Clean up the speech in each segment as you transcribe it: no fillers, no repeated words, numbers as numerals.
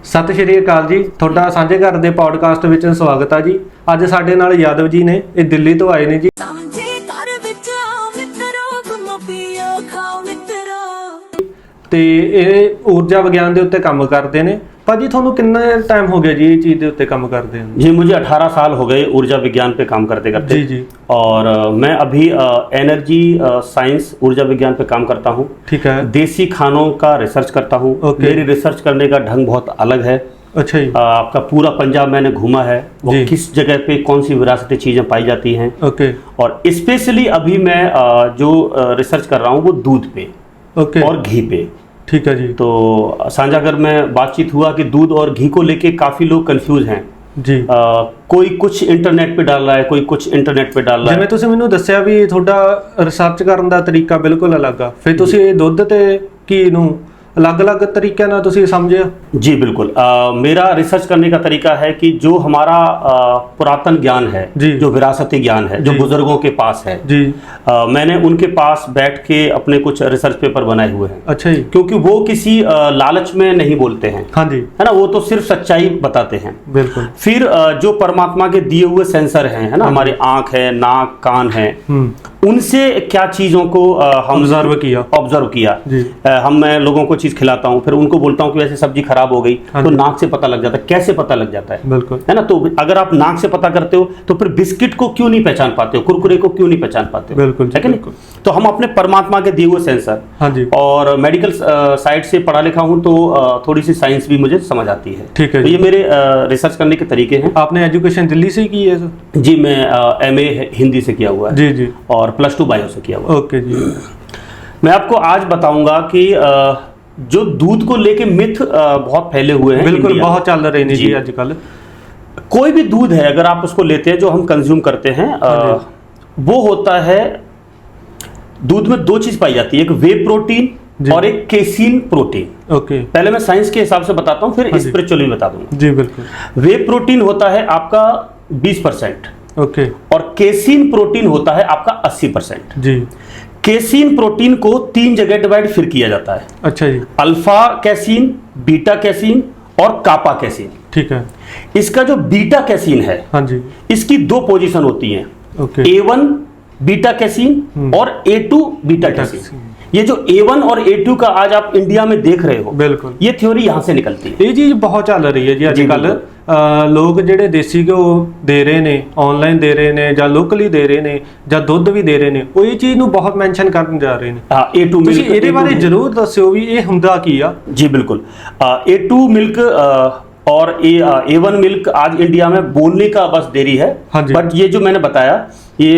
ਸਤਿ ਸ਼੍ਰੀ ਅਕਾਲ ਜੀ। ਤੁਹਾਡਾ ਸਾਂਝੇ ਘਰ ਦੇ ਪੋਡਕਾਸਟ ਵਿੱਚ ਸਵਾਗਤ ਆ ਜੀ। ਅੱਜ ਸਾਡੇ ਨਾਲ ਯਾਦਵ ਜੀ ਨੇ, ਇਹ ਦਿੱਲੀ ਤੋਂ ਆਏ ਨੇ ਜੀ। ਤੇ ਇਹ ਊਰਜਾ ਵਿਗਿਆਨ ਦੇ ਉੱਤੇ ਕੰਮ ਕਰਦੇ ਨੇ। ਭਾਜੀ ਤੁਹਾਨੂੰ कितना टाइम हो गया जी ये चीज़ के उत्ते काम करते हैं? जी मुझे 18 साल हो गए ऊर्जा विज्ञान पे काम करते करते। जी जी। और मैं अभी एनर्जी साइंस ऊर्जा विज्ञान पे काम करता हूँ। ठीक है। देसी खानों का रिसर्च करता हूँ। मेरी रिसर्च करने का ढंग बहुत अलग है। अच्छा जी। आपका पूरा पंजाब मैंने घूमा है, वो किस जगह पे कौन सी विरासती चीज़ें पाई जाती हैं। ओके। और स्पेशली अभी मैं जो रिसर्च कर रहा हूँ वो दूध पे और घी पे। ठीक है जी। तो साझागर में बातचीत हुआ कि दूध और घी को लेके काफ़ी लोग कंफ्यूज हैं जी। कोई कुछ इंटरनेट पे डाल रहा है, कोई कुछ इंटरनेट पे डाल रहा है। ਜਿਵੇਂ ਤੁਸੀਂ ਮੈਨੂੰ ਦੱਸਿਆ ਵੀ ਤੁਹਾਡਾ ਰਿਸਰਚ ਕਰਨ ਦਾ ਤਰੀਕਾ ਬਿਲਕੁਲ ਅਲੱਗ ਆ, ਫਿਰ ਤੁਸੀਂ ਇਹ ਦੁੱਧ ਤੇ ਘੀ ਨੂੰ अलग-अलग तरीके ना तुसी समझे? जी बिल्कुल। मेरा रिसर्च करने का तरीका है कि जो हमारा पुरातन ज्ञान है, जो विरासती ज्ञान है, जो बुजुर्गों के पास है जी, मैंने उनके पास बैठ के अपने कुछ रिसर्च पेपर बनाए हुए हैं। अच्छा जी। क्योंकि वो किसी लालच में नहीं बोलते हैं। हाँ जी। है ना, वो तो सिर्फ सच्चाई बताते हैं। बिल्कुल। फिर जो परमात्मा के दिए हुए सेंसर हैं, है ना, हमारी आंख है, नाक, कान है, उनसे क्या चीज़ों को हम ऑब्जर्व किया जी। मैं लोगों को चीज़ खिलाता हूँ, फिर उनको बोलता हूँ कि वैसे सब्जी खराब हो गई, तो नाक से पता लग जाता है। कैसे पता लग जाता है? बिल्कुल। है ना, तो अगर आप नाक से पता करते हो तो फिर बिस्किट को क्यों नहीं पहचान पाते हो, कुरकुरे को क्यों नहीं पहचान पाते हो? बिल्कुल है कि नहीं? तो हम अपने परमात्मा के दिए हुए सेंसर, हाँ जी, और मेडिकल साइड से पढ़ा लिखा हूँ तो थोड़ी सी साइंस भी मुझे समझ आती है। ठीक है। तो ये मेरे रिसर्च करने के तरीके हैं। आपने एजुकेशन दिल्ली से की है सर? जी, मैं MA हिंदी से किया हुआ है जी जी, और +2 बायो से किया हुआ है। ओके जी। मैं आपको आज बताऊंगा कि जो दूध को लेके मिथ बहुत फैले हुए हैं। बिल्कुल, बहुत चल रहे हैं जी आजकल। कोई भी दूध है अगर आप उसको लेते हैं, जो हम कंज्यूम करते हैं, वो होता है, दूध में दो चीज पाई जाती है, एक वे प्रोटीन और एक केसीन प्रोटीन। ओके। पहले मैं साइंस के हिसाब से बताता हूँ, फिर स्पिरिचुअली बता दूंगा। जी बिल्कुल। वे प्रोटीन होता है आपका 20%। ओके। और केसीन प्रोटीन होता है आपका 80%। जी। केसीन प्रोटीन को 3 जगह डिवाइड फिर किया जाता है। अच्छा जी। अल्फा कैसीन, बीटा कैसीन और कापा कैसीन। ठीक है। इसका जो बीटा कैसीन है, हाँ जी, इसकी 2 पोजीशन होती हैं। ओके। A1 बीटा कैसीन और A2 बीटा कैसीन। ये जो A1 और A2 का आज आप इंडिया में देख रहे हो, बिल्कुल, ये थ्योरी यहाँ से निकलती है। ये चीज बहुत चल रही है जी आजकल। लोग ਜਿਹੜੇ ਦੇਸੀ ਘਿਓ ਦੇ ਰਹੇ ਨੇ, ਆਨਲਾਈਨ ਦੇ ਰਹੇ ਨੇ ਜਾਂ ਲੋਕਲੀ ਦੇ ਰਹੇ ਨੇ ਜਾਂ ਦੁੱਧ ਵੀ ਦੇ ਰਹੇ ਨੇ, ਉਹ ਇਹ ਚੀਜ਼ ਨੂੰ ਬਹੁਤ ਮੈਂਸ਼ਨ ਕਰਨ ਜਾ ਰਹੇ ਨੇ। ਹਾਂ, A2 ਤੁਸੀਂ ਇਹਦੇ ਬਾਰੇ ਜ਼ਰੂਰ ਦੱਸਿਓ ਵੀ ਇਹ ਹੁੰਦਾ ਕੀ ਆ। जी बिल्कुल। A2 मिल्क और A1 मिल्क आज इंडिया में बोलने का बस देरी है। हाँ जी। बट ये जो मैंने बताया, ये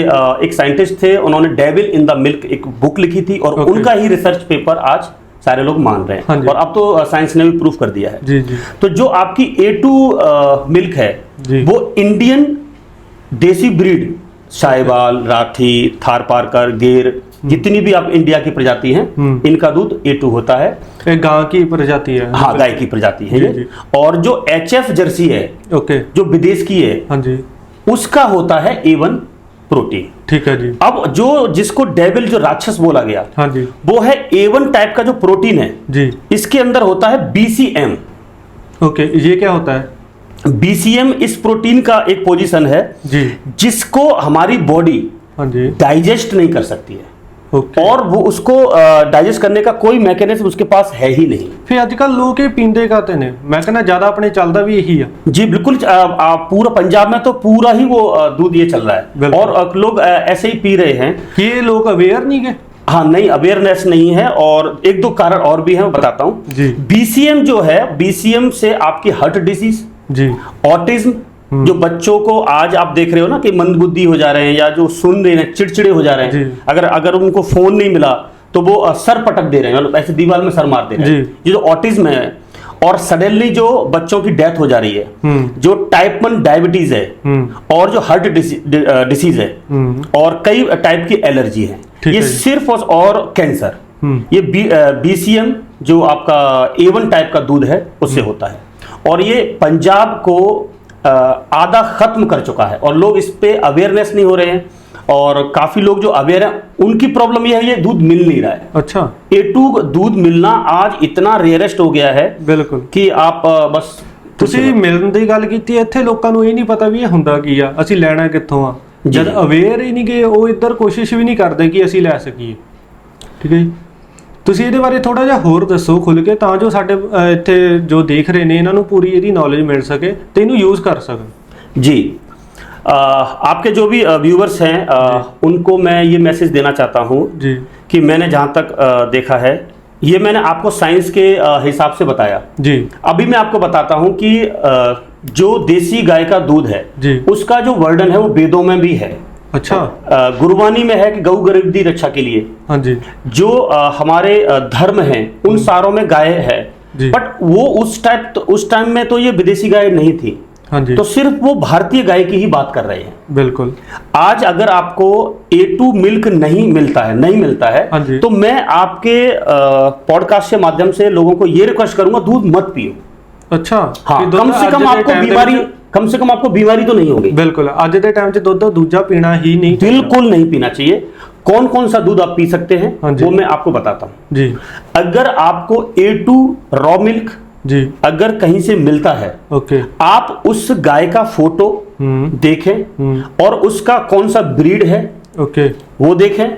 एक साइंटिस्ट थे, उन्होंने डेविल इन द मिल्क एक बुक लिखी थी, और उनका ही रिसर्च पेपर आज सारे लोग मान रहे हैं। हाँ और अब तो साइंस ने भी प्रूफ कर दिया है। जी जी। तो जो आपकी A2 मिल्क है, वो इंडियन देसी ब्रीड, साहिवाल, राठी, थारपारकर, गिर, जितनी भी आप इंडिया की प्रजाति हैं, इनका दूध A2 होता है। एक गाय की प्रजाति है। हाँ, गाय की प्रजाति है ये। और जो HF जर्सी है, ओके, जो विदेश की है, हाँ जी, उसका होता है A1 प्रोटीन। ठीक है जी। अब जो जिसको डेविल, जो राक्षस बोला गया, हाँ जी, वो है A1 टाइप का जो प्रोटीन है जी, इसके अंदर होता है BCM। ओके, ये क्या होता है? BCM इस प्रोटीन का एक पोजीशन है जी, जिसको हमारी बॉडी हाँ जी, डाइजेस्ट नहीं कर सकती है। ओके। और वो उसको डाइजेस्ट करने का कोई मैकेनिज्म उसके पास है ही नहीं। फिर आजकल लोग ये पींदे काते ने, मैं कहना ज्यादा अपने चलता भी यही है। जी बिल्कुल। पूरा पंजाब में तो पूरा ही वो दूध ये चल रहा है, और लोग ऐसे ही पी रहे हैं। ये लोग अवेयर नहीं है? हाँ, नहीं, अवेयरनेस नहीं है, और 1-2 कारण और भी हैं, मैं बताता हूँ जी। BCM जो है, BCM से आपकी हार्ट डिसीज जी, ऑटिज्म, जो बच्चों को आज आप देख रहे हो ना कि मंदबुद्धि हो जा रहे हैं, या जो सुन रहे हैं चिड़चिड़े हो जा रहे हैं, अगर उनको फोन नहीं मिला तो वो सर पटक दे रहे हैं, मतलब ऐसे दीवार में सर मार दे रहे हैं। ये जो ऑटिज्म है, और सडनली जो बच्चों की डेथ हो जा रही है, जो टाइप 1 डायबिटीज है, और जो हार्ट डिसीज है, और कई टाइप की एलर्जी है, ये सिर्फ और कैंसर, ये BCM जो आपका A1 टाइप का दूध है उससे होता है। और ये पंजाब को आधा खत्म कर चुका है, और लोग इस पे अवेयरनेस नहीं हो रहे हैं। और काफी लोग जो अवेयर हैं उनकी प्रॉब्लम यह है, ये दूध मिल नहीं रहा है। अच्छा, A2 दूध मिलना आज इतना रेयरेस्ट हो गया है बिल्कुल कि आप बस ਤੁਸੀਂ ਮਿਲਣ ਦੀ ਗੱਲ ਕੀਤੀ, ਇੱਥੇ ਲੋਕਾਂ ਨੂੰ ਇਹ ਨਹੀਂ ਪਤਾ ਵੀ ਇਹ ਹੁੰਦਾ ਕੀ ਆ, ਅਸੀਂ ਲੈਣਾ ਕਿੱਥੋਂ ਆ। ਜੀ। ਜਦ ਅਵੇਅਰ ਹੀ ਨਹੀਂ ਗਏ, ਉਹ ਇੱਧਰ ਕੋਸ਼ਿਸ਼ ਵੀ ਨਹੀਂ ਕਰਦੇ ਕਿ ਅਸੀਂ ਲੈ ਸਕੀਏ। ਠੀਕ ਹੈ ਜੀ, ਤੁਸੀਂ ਇਹਦੇ ਬਾਰੇ ਥੋੜਾ ਜਿਹਾ ਹੋਰ ਦੱਸੋ ਖੁੱਲ ਕੇ, ਤਾਂ ਜੋ ਸਾਡੇ ਇੱਥੇ ਜੋ ਦੇਖ ਰਹੇ ਨੇ ਇਹਨਾਂ ਨੂੰ ਪੂਰੀ ਇਹਦੀ ਨੌਲੇਜ ਮਿਲ ਸਕੇ ਤੇ ਇਹਨੂੰ ਯੂਜ਼ ਕਰ ਸਕਣ। जी। आपके जो भी व्यूअर्स हैं उनको मैं ये मैसेज देना चाहता हूँ जी कि मैंने जहाँ तक देखा है, ये मैंने आपको साइंस के हिसाब से बताया। जी अभी मैं आपको बताता हूँ कि जो देसी गाय का दूध है जी उसका जो वर्णन है वो वेदों में भी है। अच्छा, गुरबानी में है कि गौ गरीबी रक्षा के लिए। हाँ जी जो हमारे धर्म हैं उन सारों में गाय है, जी। बट वो उस टाइम में तो ये विदेशी गाय नहीं थी, हाँ जी, तो सिर्फ वो भारतीय गाय की ही बात कर रहे हैं। बिल्कुल। आज अगर आपको A2 मिल्क नहीं मिलता है हाँ जी। तो मैं आपके पॉडकास्ट के माध्यम से लोगों को ये रिक्वेस्ट करूंगा, दूध मत पियो। अच्छा, हाँ, कि दुੱਧ कम से ਅੱਜ कम ਦੇ आपको time ਦੇ बीमारी ਵਿੱਚ- कम से कम आपको बीमारी तो नहीं होगी। बिल्कुल, ਅੱਜ ਦੇ टाइम 'ਚ ਦੁੱਧ ਦੂਜਾ ਪੀਣਾ ही नहीं चाहिए। बिल्कुल नहीं पीना चाहिए। कौन कौन सा दूध आप पी सकते हैं हाँ जी। वो मैं आपको बताता हूँ। जी अगर आपको A2 रॉ मिल्क जी अगर कहीं से मिलता है, ओके, आप उस गाय का फोटो देखें और उसका कौन सा ब्रीड है ओके, वो देखें,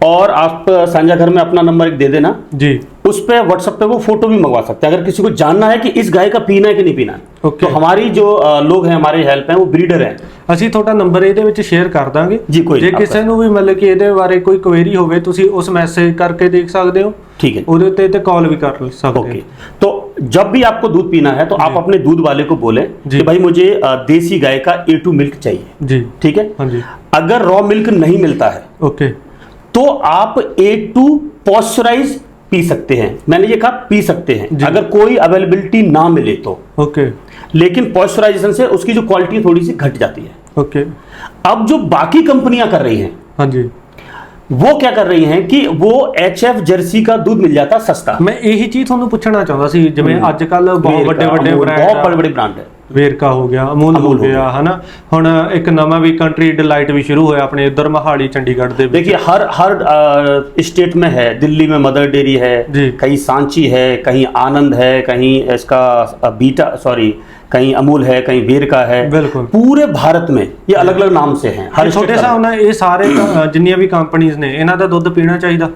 और आप साझा घर में अपना नंबर एक दे देना, जी उस पे व्हाट्सएप पे वो फोटो भी मंगवा सकते हैं। अगर किसी को जानना है कि इस गाय का पीना है कि नहीं पीना है, ओके। तो हमारी जो लोग हैं, हमारे हेल्प हैं, वो ब्रीडर हैं। ਅਸੀਂ ਤੁਹਾਡਾ ਨੰਬਰ ਇਹਦੇ ਵਿੱਚ ਸ਼ੇਅਰ ਕਰ ਦਾਂਗੇ ਜੀ, ਕੋਈ ਜੇ ਨਹੀਂ, ਕਿਸੇ ਨੂੰ ਵੀ ਮਤਲਬ ਕਿ ਇਹਦੇ ਬਾਰੇ ਕੋਈ ਕੁਐਰੀ ਹੋਵੇ ਤੁਸੀਂ ਉਸ ਮੈਸੇਜ ਕਰਕੇ ਦੇਖ ਸਕਦੇ ਹੋ, ठीक है, ਉਹਦੇ ਉੱਤੇ ਤੇ ਕਾਲ ਵੀ ਕਰ ਸਕਦੇ ओके। हो। तो जब भी आपको दूध पीना है तो आप अपने दूध वाले को बोले जी। कि भाई मुझे देसी गाय का A2 मिल्क चाहिए। जी ठीक है। हाँ जी, अगर रॉ मिल्क नहीं मिलता है ओके, तो आप A2 पॉस्चराइज पी सकते हैं। मैंने ये कहा पी सकते हैं, जी। अगर कोई अवेलेबिलिटी ना मिले तो। ओके, लेकिन पॉइस्चराइजेशन से उसकी जो क्वालिटी थोड़ी सी घट जाती है। ओके, अब जो बाकी कंपनियां कर रही हैं हाँ जी। वो क्या कर रही हैं कि वो HF जर्सी का दूध मिल जाता सस्ता। ਮੈਂ ਇਹੀ ਚੀਜ਼ ਤੁਹਾਨੂੰ ਪੁੱਛਣਾ ਚਾਹੁੰਦਾ ਸੀ, ਜਿਵੇਂ ਅੱਜ ਕੱਲ ਬਹੁਤ ਵੱਡੇ ਵੱਡੇ बहुत बड़े ਬ੍ਰਾਂਡ, बड़े ब्रांड है। ਵੇਰਕਾ ਹੋ ਗਿਆ, ਅਮੂਲ ਹੋ अमूल हो ਗਿਆ, ਹਨਾ। ਹੁਣ ਇੱਕ ਨਵਾਂ ਵੀ ਕੰਟਰੀ ਡਿਲਾਈਟ ਵੀ ਸ਼ੁਰੂ ਹੋਇਆ ਆਪਣੇ ਇੱਧਰ ਮਹਾਲੀ ਚੰਡੀਗढ़ ਦੇ ਵਿੱਚ। देखिए हर स्टेट में है। दिल्ली में मदर डेयरी है, जी। कहीं सांची है, कहीं आनंद है, कहीं इसका कहीं अमूल है, कहीं वेरका है। बिल्कुल। पूरे भारत में ये अलग अलग नाम से हैं। हर ਛੋਟੇ state का ਹਿਸਾਬ ਨਾਲ ਇਹ ਸਾਰੇ ਜਿੰਨੀਆਂ ਵੀ ਕੰਪਨੀਆਂ ਨੇ ਇਹਨਾਂ ਦਾ ਦੁੱਧ ਪੀਣਾ ਚਾਹੀਦਾ।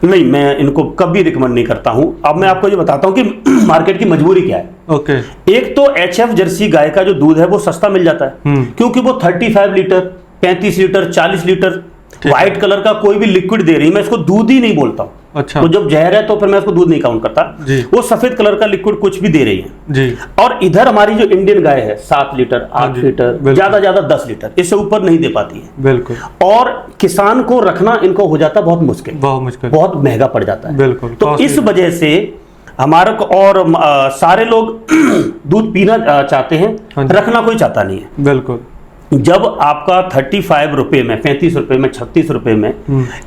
नहीं, मैं इनको कभी रिकमेंड नहीं करता हूं। अब मैं आपको ये बताता हूं कि मार्केट की मजबूरी क्या है। ओके, एक तो HF जर्सी गाय का जो दूध है वो सस्ता मिल जाता है, क्योंकि वो 35 litre, 35 litre, 40 litre white colour का कोई भी लिक्विड दे रही है। मैं इसको दूध ही नहीं बोलता हूं। अच्छा, तो जब जहर है तो फिर मैं इसको दूध नहीं काउंट करता। जी। वो सफेद कलर का लिक्विड कुछ भी दे रही है। जी और इधर हमारी जो इंडियन गाय है 7 लीटर, हाँ 8 जी, लीटर, बिल्कुल। ज्यादा ज्यादा 10 लीटर, इससे ऊपर नहीं दे पाती है। बिल्कुल, और किसान को रखना इनको हो जाता बहुत मुश्किल, बहुत मुश्किल, बहुत महंगा पड़ जाता है। बिल्कुल। तो costly इस वजह से हमारे को और सारे लोग दूध पीना चाहते हैं, हाँ जी। रखना कोई चाहता नहीं है। बिल्कुल, जब आपका 35 रुपए में, 35 रुपए में, 36 रुपए में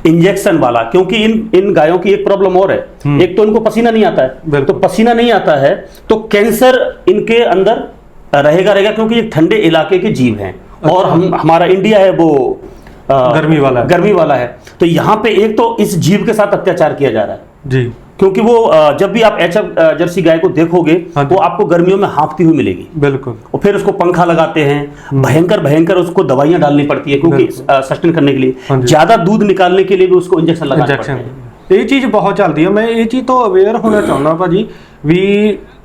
इंजेक्शन वाला, क्योंकि इन गायों की एक प्रॉब्लम और है, एक तो इनको पसीना नहीं आता है। बिल्कुल। तो पसीना नहीं आता है तो कैंसर इनके अंदर रहेगा, क्योंकि ये ठंडे इलाके के जीव हैं। और हमारा इंडिया है वो गर्मी वाला है। तो यहाँ पे एक तो इस जीव के साथ अत्याचार किया जा रहा है, जी, क्योंकि वो जब भी आप HF जर्सी गाय को देखोगे हाँ जी। वो आपको गर्मियों में हाँफती हुई मिलेगी। बिल्कुल, और फिर उसको पंखा लगाते हैं, भयंकर उसको दवाइयां डालनी पड़ती है, क्योंकि सस्टेन करने के लिए, हाँ जी। ज्यादा दूध निकालने के लिए भी उसको इंजेक्शन लगाने पड़ते हैं। ਇਹ ਚੀਜ਼ ਬਹੁਤ ਚੱਲਦੀ ਆ। ਮੈਂ ਇਹ ਚੀਜ਼ ਤੋਂ ਅਵੇਅਰ ਹੋਣਾ ਚਾਹੁੰਦਾ ਭਾਜੀ ਵੀ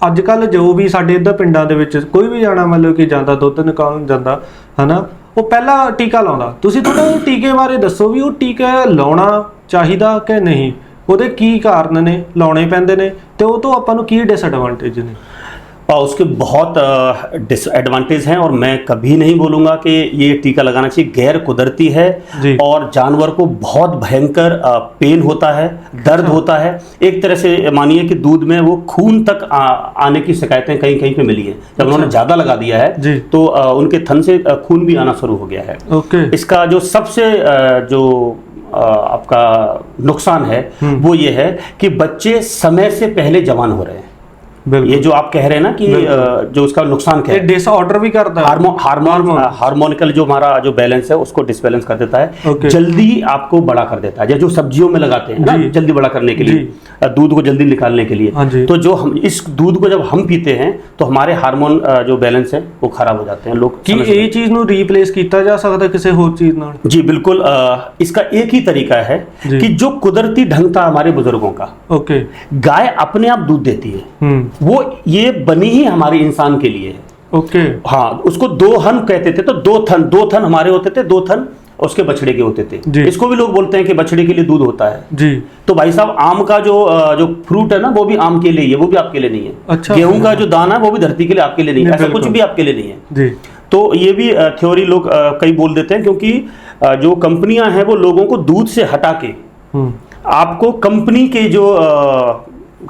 ਅੱਜ ਕੱਲ ਜੋ ਵੀ ਸਾਡੇ ਇੱਧਰ ਪਿੰਡਾਂ ਦੇ ਵਿੱਚ ਕੋਈ ਵੀ ਜਾਣਾ ਮਤਲਬ ਕਿ ਜਾਂਦਾ ਦੁੱਧ ਨਿਕਾਲਣ ਜਾਂਦਾ ਹਨਾ, ਉਹ ਪਹਿਲਾਂ ਟੀਕਾ ਲਾਉਂਦਾ। ਤੁਸੀਂ ਥੋੜਾ ਉਹ ਟੀਕੇ ਬਾਰੇ ਦੱਸੋ ਵੀ ਉਹ ਟੀਕਾ ਲਾਉਣਾ ਚਾਹੀਦਾ ਕਿ ਨਹੀਂ, ਉਹਦੇ ਕੀ ਕਾਰਨ ਨੇ, ਲਾਉਣੇ ਪੈਂਦੇ ਨੇ ਤੇ ਉਹ ਤੋਂ ਆਪਾਂ ਨੂੰ ਕੀ ਡਿਸਐਡਵਾਂਟੇਜ ਨੇ। उसके बहुत डिसएडवांटेज हैं, और मैं कभी नहीं बोलूंगा कि ये टीका लगाना चाहिए। गैर कुदरती है जी। और जानवर को बहुत भयंकर पेन होता है, दर्द होता है। एक तरह से मानिए कि दूध में वो खून तक आने की शिकायतें कहीं कहीं पे मिली है। जब उन्होंने ज़्यादा लगा दिया है जी। तो उनके थन से खून भी आना शुरू हो गया है। ओके, इसका जो सबसे जो आपका नुकसान है वो ये है कि बच्चे समय से पहले जवान हो रहे हैं। ये जो आप कह रहे हैं ना कि जो उसका नुकसान क्या है, डिसऑर्डर भी करता है, हार्मोनिकल जो हमारा जो बैलेंस है उसको डिसबैलेंस कर देता है, जल्दी आपको बड़ा कर देता है। जो सब्जियों में लगाते हैं ना जल्दी बड़ा करने के लिए, दूध को जल्दी निकालने के लिए, तो जो हम इस दूध को जब हम पीते हैं तो हमारे हार्मोन जो बैलेंस है वो खराब हो जाते हैं। लोग कि ये चीज ਨੂੰ रीप्लेस किया जा सकता किसी और चीज नाल? जी बिल्कुल, इसका एक ही तरीका है कि जो कुदरती ढंग था हमारे बुजुर्गों का, गाय अपने आप दूध देती है, वो ये बनी ही हमारे इंसान के लिए है। हाँ, उसको दो हन कहते थे, तो दो थन हमारे होते थे, दो थन उसके बछड़े के होते थे। इसको भी लोग बोलते हैं कि बछड़े के लिए दूध होता है जी। तो भाई साहब, आम का जो फ्रूट है ना वो भी आम के लिए है, वो भी आपके लिए नहीं है। अच्छा, गेहूं का जो दाना है वो भी धरती के लिए आपके लिए नहीं है, ऐसा कुछ भी आपके लिए नहीं है जी। तो ये भी थ्योरी लोग कई बोल देते हैं, क्योंकि जो कंपनियां हैं वो लोगों को दूध से हटा के आपको कंपनी के जो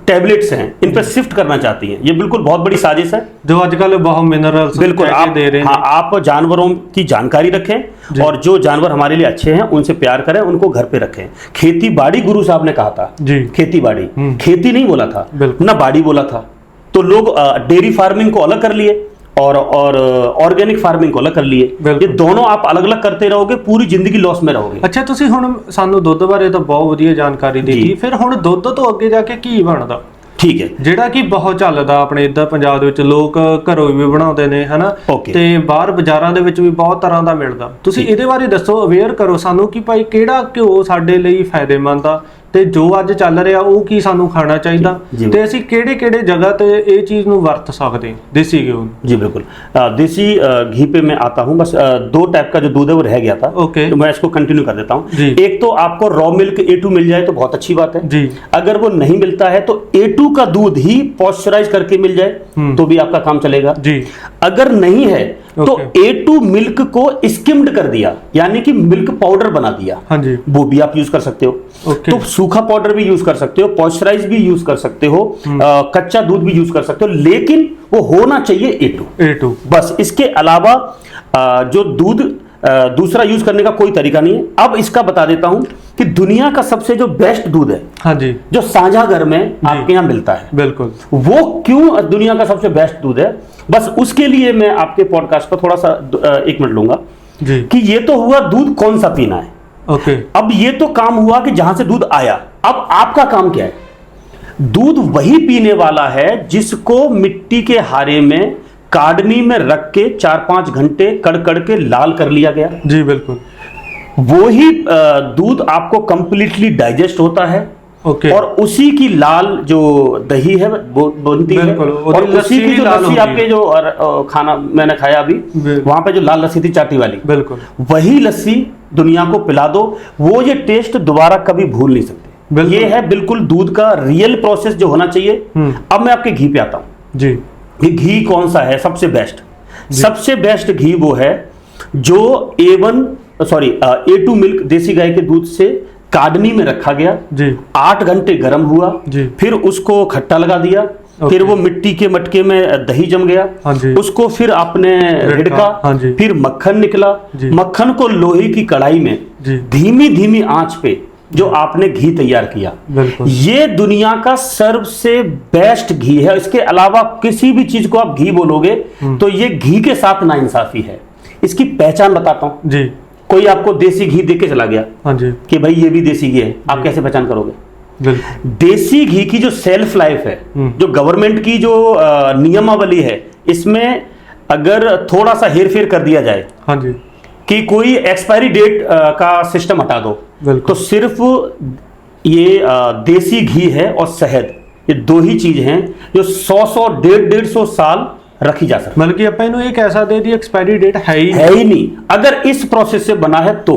टैबलेट्स हैं इन पर शिफ्ट करना चाहती हैं। ये बिल्कुल बहुत बड़ी साजिश है, जो आजकल बहुत मिनरल्स बिल्कुल आप दे रहे हैं। हाँ, आप जानवरों की जानकारी रखें और जो जानवर हमारे लिए अच्छे हैं उनसे प्यार करें, उनको घर पे रखें। खेती बाड़ी, गुरु साहब ने कहा था जी, खेती बाड़ी, खेती नहीं बोला था ना, बाड़ी बोला था। तो लोग डेयरी फार्मिंग को अलग कर लिए और ऑर्गेनिक फार्मिंग को अलग कर लिए। ये दोनों आप अलग अलग करते रहोगे, पूरी जिंदगी लॉस में रहोगे। अच्छा, ਤੁਸੀਂ ਹੁਣ ਸਾਨੂੰ ਦੁੱਧ ਬਾਰੇ ਤਾਂ ਬਹੁਤ ਵਧੀਆ ਜਾਣਕਾਰੀ ਦਿੱਤੀ, ਫਿਰ ਹੁਣ ਦੁੱਧ ਤੋਂ ਅੱਗੇ ਜਾ ਕੇ ਕੀ ਬਣਦਾ? ਠੀਕ ਹੈ, ਜਿਹੜਾ ਕਿ ਬਹੁਤ ਚੱਲਦਾ ਆਪਣੇ ਇੱਧਰ ਪੰਜਾਬ ਦੇ ਵਿੱਚ, ਲੋਕ ਘਰੋਂ ਵੀ ਬਣਾਉਂਦੇ ਨੇ ਹਨਾ, ਤੇ ਬਾਹਰ ਬਾਜ਼ਾਰਾਂ ਦੇ ਵਿੱਚ ਵੀ ਬਹੁਤ ਤਰ੍ਹਾਂ ਦਾ ਮਿਲਦਾ। ਤੁਸੀਂ ਇਹਦੇ ਬਾਰੇ ਦੱਸੋ, ਅਵੇਅਰ ਕਰੋ ਸਾਨੂੰ ਕਿ ਭਾਈ ਕਿਹੜਾ ਘਿਓ ਸਾਡੇ ਲਈ ਫਾਇਦੇਮੰਦ ਆ, ਤੇ ਜੋ ਅੱਜ ਚੱਲ ਰਿਹਾ ਉਹ ਕੀ ਸਾਨੂੰ ਖਾਣਾ ਚਾਹੀਦਾ, ਤੇ ਅਸੀਂ ਕਿਹੜੇ-ਕਿਹੜੇ जगह ਤੇ ਇਹ चीज ਨੂੰ ਵਰਤ सकते हैं देसी घी? जी बिल्कुल, देसी घी पे मैं आता हूँ। बस दो टाइप का जो दूध है वो रह गया था, तो मैं इसको कंटिन्यू कर देता हूँ। एक तो आपको रॉ मिल्क A2 मिल जाए तो बहुत अच्छी बात है जी। अगर वो नहीं मिलता है तो A2 का दूध ही पॉस्चराइज करके मिल जाए तो भी आपका काम चलेगा जी। अगर नहीं है तो A2 मिल्क को स्किम्ड कर दिया, यानी कि मिल्क पाउडर बना दिया, हाँ जी, वो भी आप यूज कर सकते हो। तो सूखा पाउडर भी यूज कर सकते हो, पॉस्चराइज भी यूज कर सकते हो, कच्चा दूध भी यूज कर सकते हो, लेकिन वो होना चाहिए A2 बस। इसके अलावा जो दूध दूसरा यूज करने का कोई तरीका नहीं है। अब इसका बता देता हूं कि दुनिया का सबसे जो बेस्ट दूध है, हाँ जी, जो साझा घर में आपके यहाँ मिलता है, बिल्कुल, वो क्यों दुनिया का सबसे बेस्ट दूध है, बस उसके लिए मैं आपके पॉडकास्ट पर थोड़ा सा 1 मिनट लूंगा जी। कि ये तो हुआ दूध कौन सा पीना है, अब ये तो काम हुआ कि जहां से दूध आया। अब आपका काम क्या है? दूध वही पीने वाला है जिसको मिट्टी के हारे में काडनी में रख के 4-5 घंटे कड़ के लाल कर लिया गया जी। बिल्कुल, वो ही दूध आपको कंप्लीटली डाइजेस्ट होता है और उसी की लाल जो दही है वो बनती है, और उसी की जो लस्सी आपके जो खाना मैंने खाया अभी, वहां पे जो लाल लस्सी थी चाटी वाली, बिल्कुल वही लस्सी दुनिया को पिला दो, वो ये टेस्ट दोबारा कभी भूल नहीं सकते। ये है बिल्कुल दूध का रियल प्रोसेस जो होना चाहिए। अब मैं आपके घी पे आता हूं जी। ये घी कौन सा है सबसे बेस्ट? सबसे बेस्ट घी वो है जो A2 मिल्क देसी गाय के दूध से काडनी में रखा गया जी, 8 घंटे गर्म हुआ जी, फिर उसको खट्टा लगा दिया, फिर वो मिट्टी के मटके में दही जम गया, उसको फिर आपने रिड़का, फिर मक्खन निकला, मक्खन को लोहे की कढ़ाई में धीमी धीमी आंच पे जो आपने घी तैयार किया, ये दुनिया का सबसे बेस्ट घी है। इसके अलावा किसी भी चीज को आप घी बोलोगे तो ये घी के साथ नाइंसाफी है। इसकी पहचान बताता हूं जी। कोई आपको देसी घी देके चला गया, हाँ जी, कि भाई ये भी देसी घी है, आप कैसे पहचान करोगे? देसी घी की जो सेल्फ लाइफ है, जो गवर्नमेंट की जो नियमावली है, इसमें अगर थोड़ा सा हेरफेर कर दिया जाए, हाँ जी, कि कोई एक्सपायरी डेट का सिस्टम हटा दो, तो सिर्फ ये देसी घी है और शहद, ये दो ही चीज हैं जो 100 150 साल रखी जा सकती है। बल्कि अपन एक ऐसा दे दी एक्सपायरी डेट है ही नहीं। अगर इस प्रोसेस से बना है तो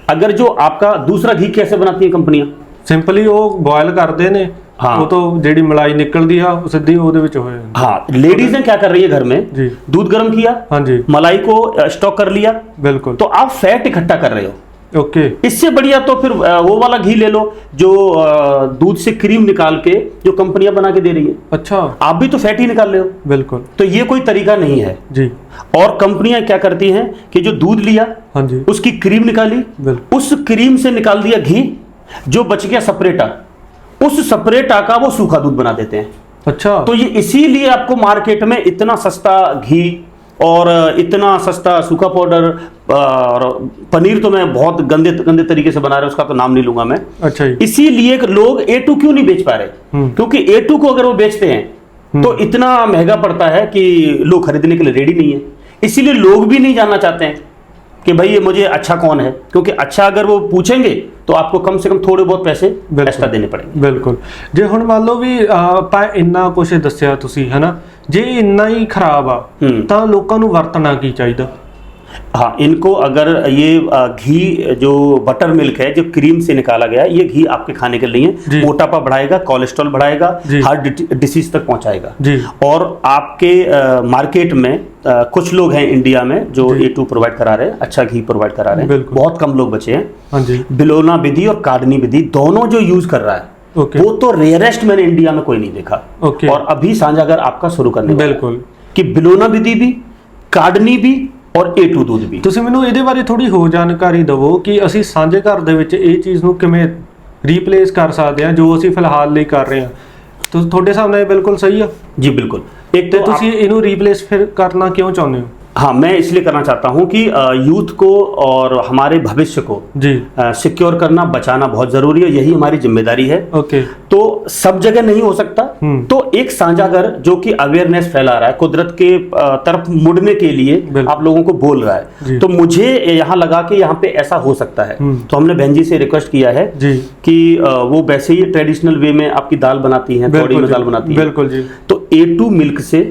अगर जो आपका दूसरा घी कैसे बनाती है कंपनियां? सिंपली वो बॉयल करते ने, हाँ, वो तो जेडी मलाई निकलती है सीधी ਉਹਦੇ ਵਿੱਚ ਹੋਏ। हाँ, लेडीज ने क्या कर रही है घर में जी, दूध गर्म किया, हाँ जी, मलाई को स्टॉक कर लिया, बिल्कुल, तो आप फैट इकट्ठा कर रहे हो। ओके, इससे बढ़िया तो फिर वो वाला घी ले लो जो दूध से क्रीम निकाल के जो कंपनियां बना के दे रही है। अच्छा, आप भी तो फैट ही निकाल रहे हो। बिल्कुल, तो ये कोई तरीका नहीं है जी। और कंपनियां क्या करती हैं कि जो दूध लिया, हाँ जी, उसकी क्रीम निकाली, उस क्रीम से निकाल दिया घी, जो बच गया सपरेटा, उस सपरेटा का वो सूखा दूध बना देते हैं। अच्छा, तो ये इसीलिए आपको मार्केट में इतना सस्ता घी और इतना सस्ता सूखा पाउडर और पनीर तो मैं बहुत गंदे गंदे तरीके से बना रहे हैं, उसका तो नाम नहीं लूंगा मैं। अच्छा जी। इसीलिए लोग A2 क्यों नहीं बेच पा रहे, क्योंकि A2 को अगर वो बेचते हैं तो इतना महंगा पड़ता है कि लोग खरीदने के लिए रेडी नहीं है। इसीलिए लोग भी नहीं जानना चाहते हैं कि भाई ये मुझे अच्छा कौन है, क्योंकि अच्छा अगर वो पूछेंगे तो आपको कम से कम थोड़े बहुत पैसे एक्स्ट्रा देने पड़ेंगे। बिल्कुल। जे हुण मान लो भी ਆਪਾਂ ਇੰਨਾ ਕੁਝ ਦੱਸਿਆ ਤੁਸੀਂ ਹਨਾ, ਜੇ ਇੰਨਾ ਹੀ ਖਰਾਬ ਆ ਤਾਂ ਲੋਕਾਂ ਨੂੰ ਵਰਤਣਾ ਕੀ ਚਾਹੀਦਾ? हाँ, इनको अगर ये घी जो बटर मिल्क है जो क्रीम से निकाला गया है, ये घी आपके खाने के लिए है, मोटापा बढ़ाएगा, कोलेस्ट्रॉल बढ़ाएगा, हार्ट डिसीज तक पहुंचाएगा। और आपके मार्केट में कुछ लोग हैं इंडिया में जो A2 प्रोवाइड करा रहे हैं, अच्छा घी प्रोवाइड करा रहे हैं, बहुत कम लोग बचे हैं। बिलोना विधि और कार्डनी विधि दोनों जो यूज कर रहा है वो तो रेयरेस्ट मैंने इंडिया में कोई नहीं देखा। और अभी साझागर आपका शुरू करने बिल्कुल कि बिलोना विधि भी, कार्डनी भी और A2 दूध भी। ਤੁਸੀਂ ਮੈਨੂੰ ਇਹਦੇ ਬਾਰੇ ਥੋੜੀ ਹੋਰ ਜਾਣਕਾਰੀ ਦਿਵੋ ਕਿ ਅਸੀਂ ਸਾਂਝੇ ਘਰ ਦੇ ਵਿੱਚ ਇਹ ਚੀਜ਼ ਨੂੰ ਕਿਵੇਂ ਰੀਪਲੇਸ ਕਰ ਸਕਦੇ ਹਾਂ ਜੋ ਅਸੀਂ ਫਿਲਹਾਲ ਲਈ ਕਰ ਰਹੇ ਹਾਂ। तो ਤੁਹਾਡੇ ਹਿਸਾਬ ਨਾਲ ਇਹ ਬਿਲਕੁਲ ਸਹੀ ਆ? जी बिल्कुल। एक तो ਤੁਸੀਂ ਇਹਨੂੰ ਰੀਪਲੇਸ ਫਿਰ ਕਰਨਾ ਕਿਉਂ ਚਾਹੁੰਦੇ ਹੋ? हाँ, मैं इसलिए करना चाहता हूं कि यूथ को और हमारे भविष्य को जी सिक्योर करना, बचाना बहुत जरूरी है, यही हमारी जिम्मेदारी है। ओके। तो सब जगह नहीं हो सकता, तो एक साझागर जो कि अवेयरनेस फैला रहा है, कुदरत के तरफ मुड़ने के लिए आप लोगों को बोल रहा है, तो मुझे यहाँ लगा कि यहाँ पे ऐसा हो सकता है। तो हमने बहन जी से रिक्वेस्ट किया है कि वो वैसे ही ट्रेडिशनल वे में आपकी दाल बनाती हैं, कौड़ी में दाल बनाती है, बिल्कुल जी। तो A2 मिल्क से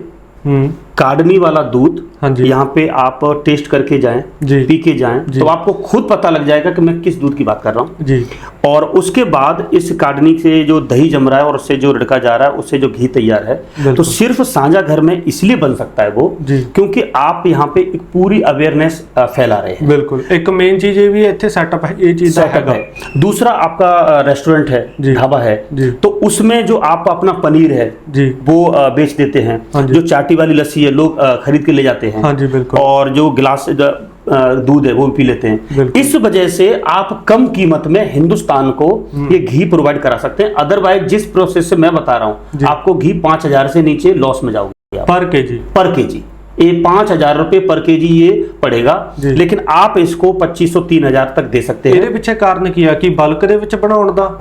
कार्डनी वाला दूध यहाँ पे आप टेस्ट करके जाएं, पी के जाएं, तो आपको खुद पता लग जाएगा कि मैं किस दूध की बात कर रहा हूँ जी। और उसके बाद इस कार्डनी से जो दही जम रहा है और उससे जो रिड़का जा रहा है, उससे जो घी तैयार है, तो सिर्फ साझा घर में इसलिए बन सकता है वो क्योंकि आप यहाँ पे एक पूरी अवेयरनेस फैला रहे हैं। बिल्कुल। एक मेन चीज ये भी है, सेटअप है, ये चीज है। दूसरा आपका रेस्टोरेंट है, ढाबा है, तो उसमें जो आप अपना पनीर है वो बेच देते हैं, जो चाटी वाली लस्सी है लोग खरीद के ले जाते हैं, हाँ जी बिल्कुल, और जो गिलास दूध है वो पी लेते हैं। इस वजह से आप कम कीमत में हिंदुस्तान को ये घी प्रोवाइड करा सकते हैं। अदरवाइज जिस प्रोसेस से मैं बता रहा हूँ, आपको घी 5,000 से नीचे लॉस में जाओगे पर केजी। ये 5,000 रुपए पर केजी ये पड़ेगा, लेकिन आप इसको 2,500-3,000 तक दे सकते हैं। ਇਹਦੇ ਪਿੱਛੇ ਕਾਰਨ ਕੀ ਆ ਕਿ ਬਲਕ ਦੇ ਵਿੱਚ ਬਣਾਉਣ ਦਾ?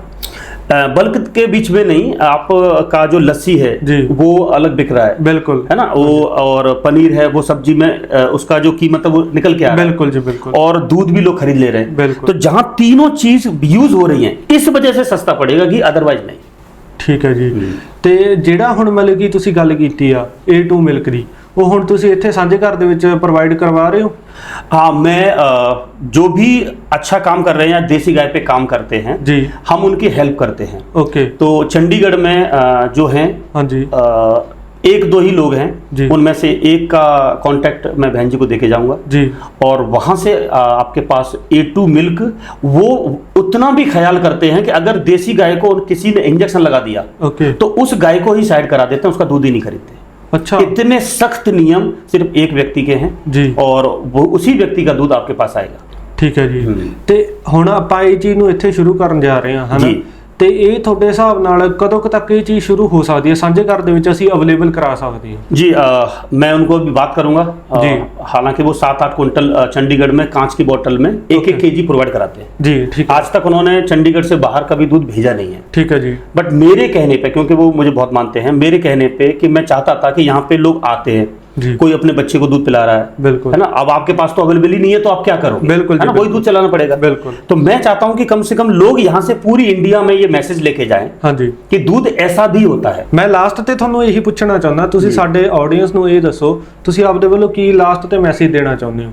बल्क के बीच में नहीं, आपका जो लस्सी है वो अलग बिक रहा है, बिल्कुल है ना, वो और पनीर है वो सब्जी में उसका जो कीमत है वो निकल के आ रहा है, बिल्कुल जी बिल्कुल, और दूध भी लोग खरीद ले रहे हैं। तो जहां तीनों चीज यूज हो रही हैं, इस वजह से सस्ता पड़ेगा घी, अदरवाइज नहीं। ठीक है जी। ਤੇ ਜਿਹੜਾ ਹੁਣ ਮਤਲਬ ਕਿ ਤੁਸੀਂ ਗੱਲ ਕੀਤੀ ਆ A2 ਮਿਲਕ ਦੀ, वो ਹੁਣ ਤੁਸੀਂ ਇੱਥੇ ਸਾਂਝੇ ਘਰ ਦੇ ਵਿੱਚ प्रोवाइड करवा रहे हो? हाँ, मैं जो भी अच्छा काम कर रहे हैं या देसी गाय पे काम करते हैं जी, हम उनकी हेल्प करते हैं। ओके। तो चंडीगढ़ में जो हैं, हाँ जी, 1-2 ही लोग हैं, उनमें से एक का कांटेक्ट मैं बहन जी को देके जाऊंगा जी, और वहां से आपके पास A2 मिल्क वो उतना भी ख्याल करते हैं कि अगर देसी गाय को किसी ने इंजेक्शन लगा दिया, ओके, तो उस गाय को ही साइड करा देते हैं, उसका दूध ही नहीं खरीदते। अच्छा। इतने सख्त नियम सिर्फ एक व्यक्ति के हैं जी, और वो उसी व्यक्ति का दूध आपके पास आएगा। ठीक है जी। ਤੇ ਹੁਣ ਆਪਾਂ ਇਹ ਚੀਜ਼ ਨੂੰ ਇੱਥੇ ਸ਼ੁਰੂ ਕਰਨ ਜਾ ਰਹੇ ਹਾਂ, ਹਨਾ, ਤੇ ਇਹ ਤੁਹਾਡੇ ਹਿਸਾਬ ਨਾਲ ਕਦੋਂ ਤੱਕ ਇਹ ਚੀਜ਼ ਸ਼ੁਰੂ ਹੋ ਸਕਦੀ ਹੈ, ਸਾਂਝੇ ਘਰ ਦੇ ਵਿੱਚ ਅਸੀਂ ਅਵੇਲੇਬਲ ਕਰਾ ਸਕਦੇ ਹਾਂ? जी, मैं उनको भी बात करूंगा जी। हालांकि वो 7-8 क्विंटल चंडीगढ़ में कांच की बोतल में 1-1 केजी प्रोवाइड कराते हैं जी। ठीक। आज तक उन्होंने चंडीगढ़ से बाहर कभी दूध भेजा नहीं है। ठीक है जी। बट मेरे कहने पे, क्योंकि वो मुझे बहुत मानते हैं, मेरे कहने पे कि मैं चाहता था कि यहाँ पे लोग आते हैं, कोई अपने बच्चे को दूध पिला रहा है, बिल्कुल, है ना, अब आपके पास तो अवेलेबल ही नहीं है, तो आप क्या करोगे? बिल्कुल, है ना, वही दूध चलाना पड़ेगा। बिल्कुल। तो मैं चाहता हूं कि कम से कम लोग यहाँ से पूरी इंडिया में ये मैसेज लेके जाएं, हाँ जी, कि दूध ऐसा भी होता है। मैं लास्ट ਤੇ ਤੁਹਾਨੂੰ ਇਹੀ ਪੁੱਛਣਾ ਚਾਹੁੰਦਾ, ਤੁਸੀਂ ਸਾਡੇ ਆਡੀਅנס ਨੂੰ ਇਹ ਦੱਸੋ, ਤੁਸੀਂ ਆਪਦੇ ਵੱਲੋਂ ਕੀ ਲਾਸਟ ਤੇ ਮੈਸੇਜ ਦੇਣਾ ਚਾਹੁੰਦੇ ਹੋ?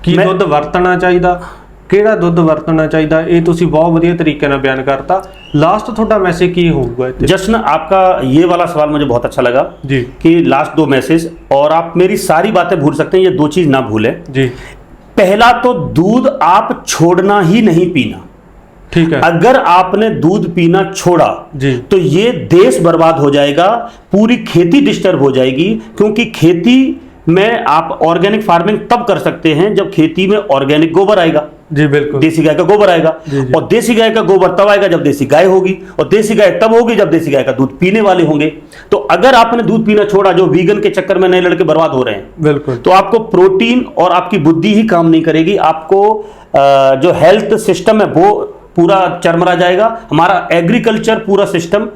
ਕੀ ਦੁੱਧ ਵਰਤਣਾ ਚਾਹੀਦਾ, ਕਿਹੜਾ ਦੁੱਧ ਵਰਤਣਾ ਚਾਹੀਦਾ, ਇਹ ਤੁਸੀਂ ਬਹੁਤ ਵਧੀਆ ਤਰੀਕੇ ਨਾਲ ਬਿਆਨ ਕਰਤਾ। लास्ट ਤੁਹਾਡਾ मैसेज ਕੀ ਹੋਊਗਾ? जश्न, आपका ये वाला सवाल मुझे बहुत अच्छा लगा जी, कि लास्ट 2 मैसेज, और आप मेरी सारी बातें भूल सकते हैं, ये 2 चीज ना भूलें जी। पहला तो दूध आप छोड़ना ही नहीं पीना, ठीक है। अगर आपने दूध पीना छोड़ा जी, तो ये देश बर्बाद हो जाएगा, पूरी खेती डिस्टर्ब हो जाएगी, क्योंकि खेती में आप ऑर्गेनिक फार्मिंग तब कर सकते हैं जब खेती में ऑर्गेनिक गोबर आएगा, जी बिल्कुल। देसी गाय का गोबर आएगा, जी। और देसी गाय का गोबर तब आएगा जब देसी गाय होगी, और देसी गाय तब होगी जब देसी गाय का दूध पीने वाले होंगे। तो अगर आपने दूध पीना छोड़ा, जो वीगन के चक्कर में नए लड़के बर्बाद हो रहे हैं, बिल्कुल, तो आपको प्रोटीन और आपकी बुद्धि ही काम नहीं करेगी, आपको जो हेल्थ सिस्टम है वो पूरा चरमरा जाएगा, हमारा एग्रीकल्चर पूरा सिस्टम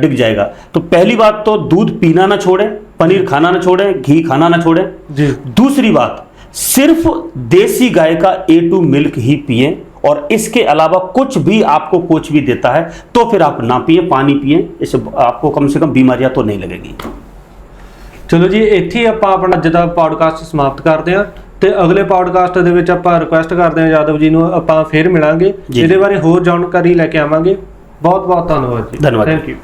डिग जाएगा। तो पहली बात तो दूध पीना ना छोड़ें, पनीर खाना ना छोड़ें, घी खाना ना छोड़ें जी। दूसरी बात, सिर्फ देसी गाय का A2 मिल्क ही पिएं, और इसके अलावा कुछ भी आपको कुछ भी देता है तो फिर आप ना पिए, पानी पिए, इससे आपको कम से कम बीमारियां तो नहीं लगेगी। ਚਲੋ ਜੀ, ਇੱਥੇ ਹੀ ਆਪਾਂ ਆਪਣਾ ਅੱਜ ਦਾ ਪੌਡਕਾਸਟ ਸਮਾਪਤ ਕਰਦੇ ਹਾਂ ਤੇ ਅਗਲੇ ਪੌਡਕਾਸਟ ਦੇ ਵਿੱਚ ਆਪਾਂ ਰਿਕੁਐਸਟ ਕਰਦੇ ਹਾਂ ਯਾਦਵ ਜੀ ਨੂੰ ਆਪਾਂ ਫੇਰ ਮਿਲਾਂਗੇ, ਜੀ। ਇਹਦੇ ਬਾਰੇ ਹੋਰ ਜਾਣਕਾਰੀ ਲੈ ਕੇ ਆਵਾਂਗੇ। ਬਹੁਤ ਬਹੁਤ ਧੰਨਵਾਦ ਜੀ। ਧੰਨਵਾਦ। Thank you.